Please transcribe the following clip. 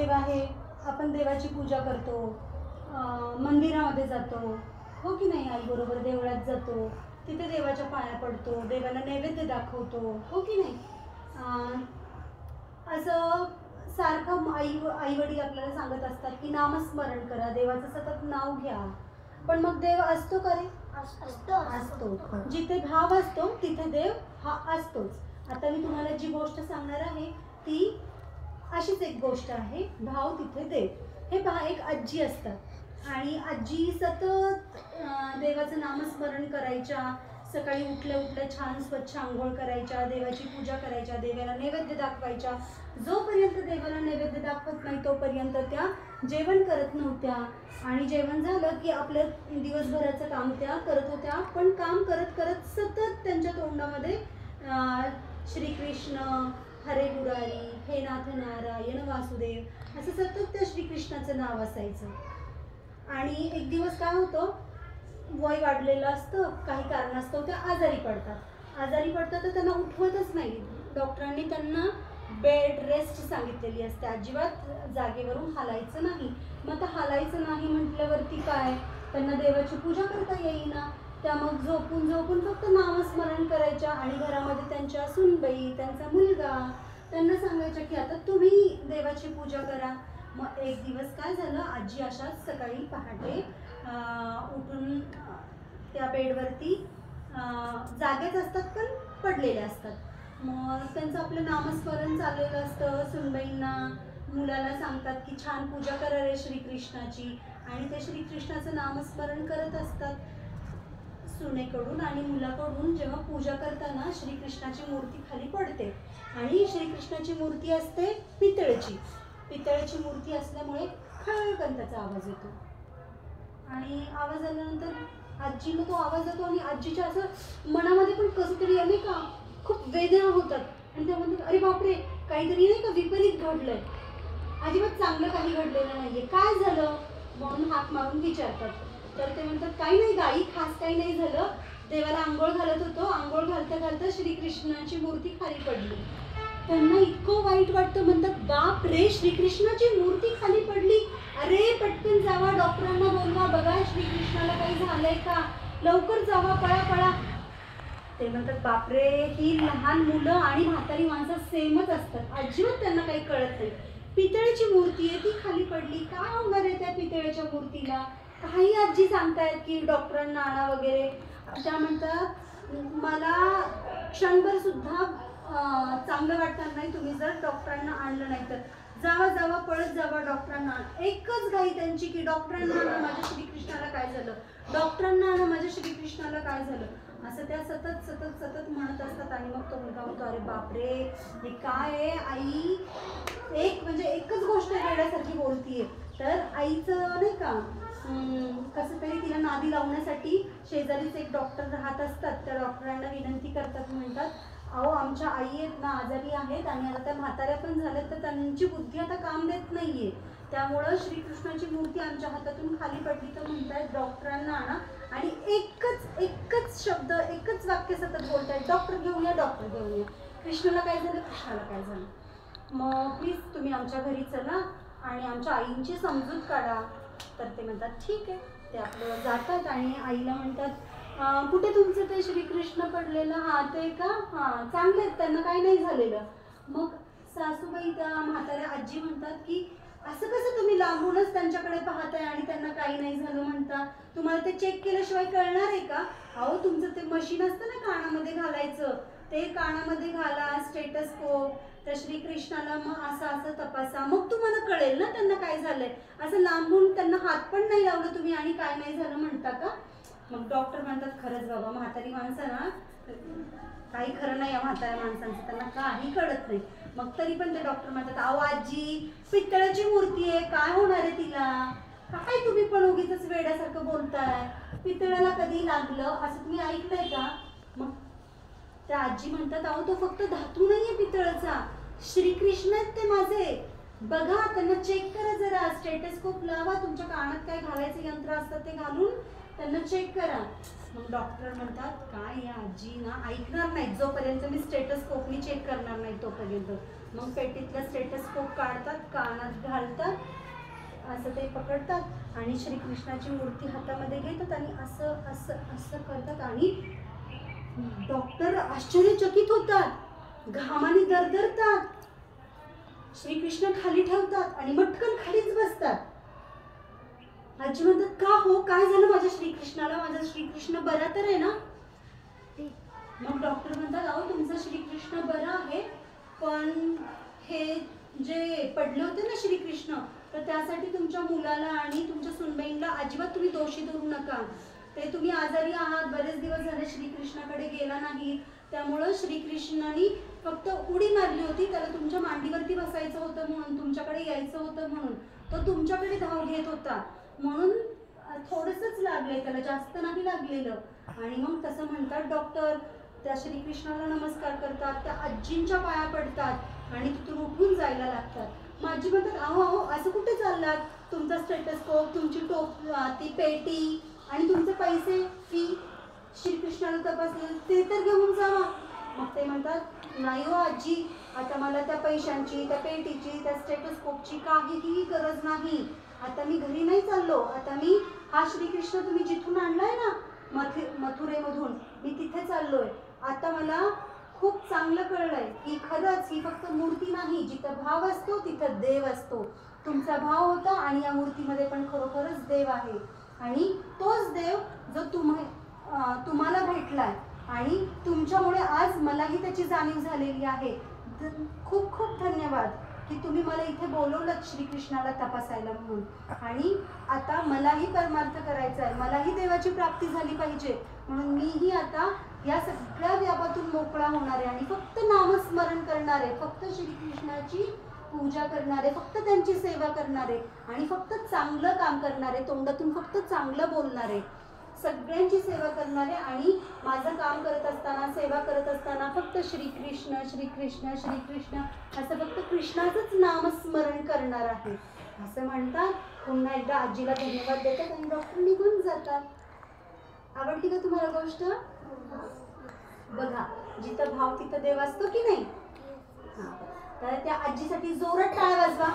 देव आहे, आपण देवाची पूजा करतो, मंदिरामध्ये जातो, हो की नाही, आईबरोबर देवळात जातो, तिथे देवाच्या पाया पडतो, देवाला नैवेद्य दाखवतो, हो की नाही. असं सारखं आई वडील आपल्याला सांगत असतात की नामस्मरण करा, देवाचं सतत नाव घ्या. पण मग देव असतो का रे? असतो. जिथे भाव असतो तिथे देव हा असतोच. आता मी तुम्हाला जी गोष्ट सांगणार आहे ती अशीच एक गोष्ट आहे, भाव तिथे देव. हे पहा, एक आजी असतात आणि आजी सतत देवाचं नामस्मरण करायच्या, सकाळी उठल्या उठल्या छान स्वच्छ आंघोळ करायच्या, देवाची पूजा करायच्या, देवाला नैवेद्य दाखवायच्या. जोपर्यंत देवाला नैवेद्य दाखवत नाही तोपर्यंत त्या जेवण करत नव्हत्या. आणि जेवण झालं की आपलं दिवसभराचं काम त्या करत होत्या. पण काम करत करत सतत त्यांच्या तोंडामध्ये श्रीकृष्ण, हरे मुरारी, हे नाथ नारायण वासुदेव असं सतत त्या श्रीकृष्णाचं नाव असायचं. आणि एक दिवस काय होतं, वय वाढलेलं असतं, काही कारणास्तव त्या आजारी पडतात तर त्यांना उठवतच नाही. डॉक्टरांनी त्यांना बेड रेस्ट सांगितलेली असते, अजिबात जागेवरून हालायचं नाही. मग आता हालायचं नाही म्हटल्यावरती काय, त्यांना देवाची पूजा करता येईना. त्या मग झोपून फक्त नामस्मरण करायच्या. आणि घरामध्ये त्यांच्या सुनबाई, त्यांचा मुलगा त्यांना सांगायच्या की आता तुम्ही देवाची पूजा करा. मग एक दिवस काय झालं, आजी अशाच सकाळी पहाटे उठून त्या बेडवरती जागेच असतात पण पडलेले असतात. मग त्यांचं आपलं नामस्मरण चाललेलं असतं. सुनबाईंना, मुलाला सांगतात की छान पूजा करा रे श्रीकृष्णाची. आणि ते श्रीकृष्णाचं नामस्मरण करत असतात. सुनेकडून आणि मुलाकडून जेव्हा पूजा करताना श्रीकृष्णाची मूर्ती खाली पडते. आणि श्रीकृष्णाची मूर्ती असते पितळेची मूर्ती असल्यामुळे खळखळ त्याचा आवाज येतो. आणि आवाज आल्यानंतर आजीला तो आवाज येतो आणि आजीच्या असं मनामध्ये पण कसं तरी नाही का खूप वेदना होतात. आणि त्या म्हणतात, अरे बापरे, काहीतरी नाही का विपरीत घडलंय, अजिबात चांगलं काही घडलेलं नाहीये, काय झालं म्हणून हाक मारून विचारतात. तर ते म्हणतात, काही नाही गाई, खास काही नाही झालं, देवाला आंघोळ घालत होतो, आंघोळ घालता घालता श्रीकृष्णाची मूर्ती खाली पडली. त्यांना इतकं वाईट वाटतं, म्हणतात, बाप रे, श्रीकृष्णाची मूर्ती खाली पडली, अरे पटकन जावा, डॉक्टरांना बोलवा, बघा श्रीकृष्णाला काही झालंय का, लवकर जावा, पळा. ते म्हणतात, बापरे, ही लहान मुलं आणि म्हातारी माणसं सेमच असतात, अजिबात त्यांना काही कळत नाही. पितळेची मूर्ती आहे, ती खाली पडली, काय होणार आहे त्या पितळेच्या मूर्तीला. काही आजी सांगतायत की डॉक्टरांना आणा वगैरे. त्या म्हणतात, मला क्षणभर सुद्धा चांगलं वाटणार नाही तुम्ही जर डॉक्टरांना आणलं नाही तर. जावा पळत जावा, डॉक्टरांना. एकच घाई त्यांची की डॉक्टरांना आणा, माझ्या श्रीकृष्णाला काय झालं, डॉक्टरांना आणा, माझ्या श्रीकृष्णाला काय झालं. असं त्या सतत म्हणत असतात. आणि मग तो मुलगा म्हणतो, अरे बापरे, हे काय आहे आई, एकच गोष्ट वेड्यासारखी बोलतीये. तर आईचं नाही का कसं तरी तिला नादी लावण्यासाठी शेजारीच एक डॉक्टर राहत असतात. त्या डॉक्टरांना विनंती करतात, म्हणतात, अहो आमच्या आई आहेत ना, आजारी आहेत आणि आता त्या म्हाताऱ्या पण झाल्यात, तर त्यांची बुद्धी आता काम देत नाहीये, त्यामुळं श्रीकृष्णाची मूर्ती आमच्या हातातून खाली पडली, तर म्हणतायत डॉक्टरांना आणा. आणि एकच शब्द, एकच वाक्य सतत बोलतायत, डॉक्टर घेऊन या, कृष्णाला काय झालं. मग प्लीज तुम्ही आमच्या घरी चला आणि आमच्या आईंची समजूत काढा. तर ते म्हणतात, ठीक आहे. ते आपलं जातात आणि आईला म्हणतात, कुठे तुमचं ते श्रीकृष्ण पडलेलं, ते का, चांगले आहेत, त्यांना काही नाही झालेलं. मग सासूबाई, त्या म्हाताऱ्या आजी म्हणतात की असं कसं तुम्ही लांबूनच त्यांच्याकडे पाहताय आणि त्यांना काही नाही झालं म्हणता, तुम्हाला ते चेक केल्याशिवाय कळणार आहे का. अहो तुमचं ते मशीन असतं ना कानामध्ये घालायचं, ते कानामध्ये घाला, स्टेटस्कोप, त्या श्रीकृष्णाला मग असं तपासा, मग तुम्हाला कळेल ना त्यांना काय झालंय. असं लांबून त्यांना हात पण नाही लावलं तुम्ही आणि काय नाही झालं म्हणता का. मग डॉक्टर म्हणतात, खरंच बाबा, म्हातारी माणसं ना, काही खरं नाही या म्हाताऱ्या माणसांचं, त्यांना काही कळत नाही. मग तरी पण ते डॉक्टर म्हणतात, अहो आजी, पितळाची मूर्ती आहे, काय होणार आहे तिला, काय तुम्ही पण उगीच वेड्यासारखं बोलताय, पितळाला कधी लागलं असं तुम्ही ऐकलंय का. मग त्या आजी म्हणतात, अहो तो फक्त धातू नाहीये पितळाचा, श्रीकृष्ण आहेत ते माझे, बघा त्यांना चेक करा जरा, स्टेटस्कोप लावा, तुमच्या कानात काय घालायचं यंत्र असतं ते घालून त्यांना चेक करा. मग डॉक्टर म्हणतात काय या आजी ना ऐकणार नाही जोपर्यंत मी स्टेटस्कोपनी चेक करणार नाही तोपर्यंत. मग पेटीतला स्टेटस्कोप काढतात, कानात घालतात, असं ते पकडतात आणि श्रीकृष्णाची मूर्ती हातामध्ये घेतात आणि असं असं असं करतात आणि डॉक्टर आश्चर्यचकित होतात, घामाने दरदरतात. श्रीकृष्ण खाली ठेवतात आणि मटकन खालीच बसतात. आजी म्हणतात का हो, काय झालं माझ्या श्रीकृष्णाला, माझा श्रीकृष्ण बरा तर आहे ना? मग डॉक्टर म्हणतात अहो तुमचा श्रीकृष्ण बरा आहे, पण हे जे पडले होते ना श्रीकृष्ण, तर त्यासाठी तुमच्या मुलाला आणि तुमच्या सुनबाईंना अजिबात तुम्ही दोषी धरू नका. ते तुम्ही आजारी आहात, बरेच दिवस झाले श्रीकृष्णाकडे गेला नाही, त्यामुळं श्रीकृष्णाने फक्त उडी मारली होती, त्याला तुमच्या मांडीवरती बसायचं होतं म्हणून, तुमच्याकडे यायचं होतं म्हणून, तो तुमच्याकडे धाव घेत होता म्हणून थोडंसंच लागलंय त्याला, जास्त नाही लागलेलं. आणि मग तसं म्हणतात डॉक्टर, त्या श्रीकृष्णाला नमस्कार करतात, त्या आजींच्या पाया पडतात आणि तिथून उठून जायला लागतात. मग आजी म्हणतात अहो अहो असं कुठे चाललात, तुमचा स्टेटस्कोप, तुमची ती पेटी आणि तुमचे पैसे, फी श्रीकृष्णाला तपासलं ते तर घेऊन जावा. मग ते म्हणतात नाही हो आजी, आता मला त्या पैशांची, त्या पेटीची, त्या स्टेटस्कोपची काहीही गरज नाही. आता मी घरी नाही चाललो, आता मी हा श्रीकृष्ण तुम्ही जिथून आणलाय ना मथुरेमधून, मी तिथे चाललोय. आता मला खूप चांगलं कळलंय की खरंच ही फक्त मूर्ती नाही, जिथं भाव असतो तिथं देव असतो. तुमचा भाव होता आणि या मूर्तीमध्ये पण खरोखरच देव आहे आणि तोच देव जो तुम्हाला भेटलाय आणि तुमच्यामुळे आज मलाही त्याची जाणीव झालेली आहे. खूप खूप धन्यवाद की तुम्ही मला इथे बोलवलं श्रीकृष्णाला तपासायला म्हणून. आणि आता मलाही परमार्थ करायचा आहे, मलाही देवाची प्राप्ती झाली पाहिजे, म्हणून मीही आता या सगळ्या व्यापातून मोकळा होणार आहे आणि फक्त नामस्मरण करणार आहे, फक्त श्रीकृष्णाची पूजा करणार आहे, फक्त त्यांची सेवा करणार आहे आणि फक्त चांगलं काम करणार आहे, तोंडातून फक्त चांगलं बोलणार आहे, सगळ्यांची सेवा करणार आहे. आणि माझं काम करत असताना, सेवा करत असताना फक्त श्रीकृष्ण श्रीकृष्ण श्रीकृष्ण असं फक्त कृष्णाचंच नामस्मरण करणार आहे असं म्हणतात. पुन्हा एकदा आजीला धन्यवाद देतात आणि डॉक्टर निघून जातात. आवडली का तुम्हाला गोष्ट? बघा, जिथं भाव तिथं देव असतो की नाही? तर त्या आजीसाठी जोरात टाळ्या वाजवा.